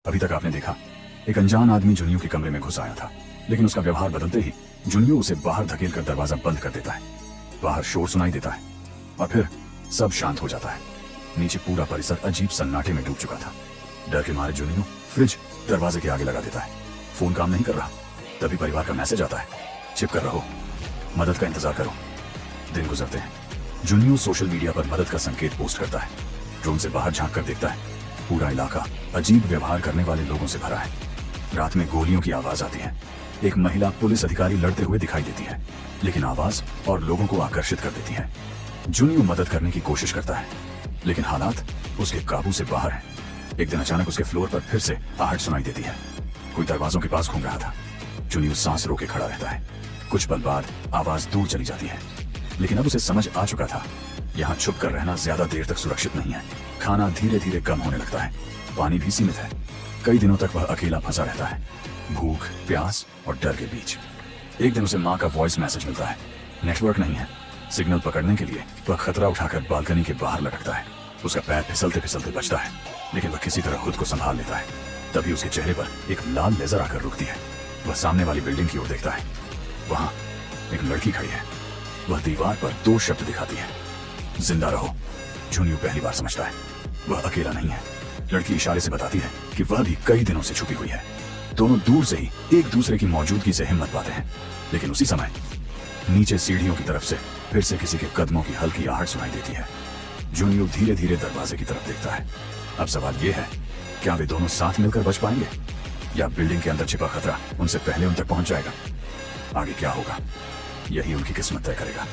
अभी तक आपने देखा, एक अनजान आदमी जुनियो के कमरे में घुस आया था, लेकिन उसका व्यवहार बदलते ही जुनियो उसे बाहर धकेल कर दरवाजा बंद कर देता है। बाहर शोर सुनाई देता है और फिर सब शांत हो जाता है। नीचे पूरा परिसर अजीब सन्नाटे में डूब चुका था। डर के मारे जुनियो फ्रिज दरवाजे के आगे लगा देता है। फोन काम नहीं कर रहा। तभी परिवार का मैसेज आता है, चिप कर रहो, मदद का इंतजार करो। दिन गुजरते हैं। जुनियो सोशल मीडिया पर मदद का संकेत पोस्ट करता है। ड्रोन से बाहर झांक कर देखता है, पूरा इलाका अजीब व्यवहार करने वाले लोगों से भरा है। रात में गोलियों की आवाज आती है। एक महिला पुलिस अधिकारी लड़ते हुए दिखाई देती है, लेकिन आवाज और लोगों को आकर्षित कर देती है। जुनियो मदद करने की कोशिश करता है, लेकिन हालात उसके काबू से बाहर है। एक दिन अचानक उसके फ्लोर पर फिर से आहट सुनाई देती है। कोई दरवाजों के पास घूम रहा था। जुनियो सांस रोके खड़ा रहता है। कुछ पल बाद आवाज दूर चली जाती है, लेकिन अब उसे समझ आ चुका था, यहाँ छुप कर रहना ज्यादा देर तक सुरक्षित नहीं है। खाना धीरे धीरे कम होने लगता है। पानी भी सीमित है। कई दिनों तक वह अकेला फंसा रहता है, भूख, प्यास और डर के बीच। एक दिन उसे माँ का वॉइस मैसेज मिलता है। नेटवर्क नहीं है। सिग्नल पकड़ने के लिए वह खतरा उठाकर बालकनी के बाहर लटकता है। उसका पैर फिसलते फिसलते बचता है, लेकिन वह किसी तरह खुद को संभाल लेता है। तभी उसके चेहरे पर एक लाल लेजर आकर रुकती है। वह सामने वाली बिल्डिंग की ओर देखता है। वहां एक लड़की खड़ी है। वह दीवार पर 2 शब्द दिखाती है, जिंदा रहो। जुनियो पहली बार समझता है वह अकेला नहीं है। लड़की इशारे से बताती है कि वह भी कई दिनों से छुपी हुई है। दोनों दूर से ही एक दूसरे की मौजूदगी से हिम्मत पाते हैं, लेकिन उसी समय नीचे सीढ़ियों की तरफ से फिर से किसी के कदमों की हल्की आहट सुनाई देती है। जुनियो धीरे धीरे दरवाजे की तरफ देखता है। अब सवाल यह है, क्या वे दोनों साथ मिलकर बच पाएंगे, या बिल्डिंग के अंदर छिपा खतरा उनसे पहले उन तक पहुंच जाएगा? आगे क्या होगा, यही उनकी किस्मत तय करेगा।